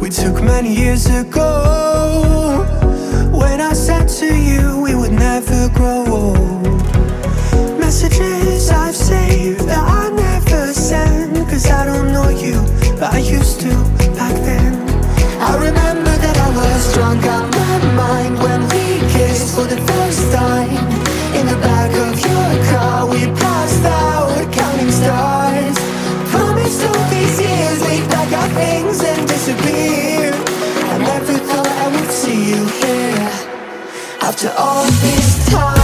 we took many years ago, when I said to you we would never grow old. Messages I've saved that I never send, cause I don't know you, but I used to back then. I remember that I was drunk out my mind when we kissed for the first time. In the back of your car we passed out counting stars. Promised all these years we'd pack our things and disappear. I never thought I would see you here after all this time.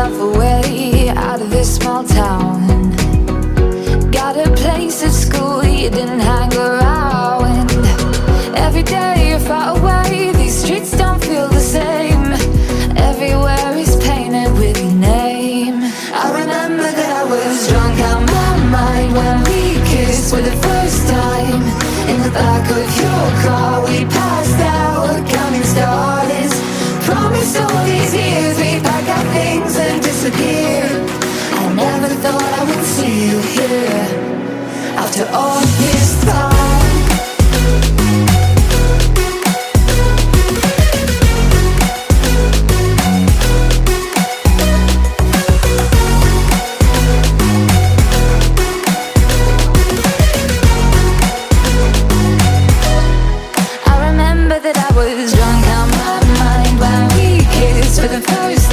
A way out of this small town. Got a place at school you didn't hang around. Every day you're far away, these streets don't feel the same. Everywhere is painted with your name. I remember that I was drunk out my mind when we kissed for the first time. In the back of your car we passed out counting stars. Promised all these years we'd pack our things and disappear. I never thought I would see you here after all this time. I remember that I was drunk out my mind when we kissed for the first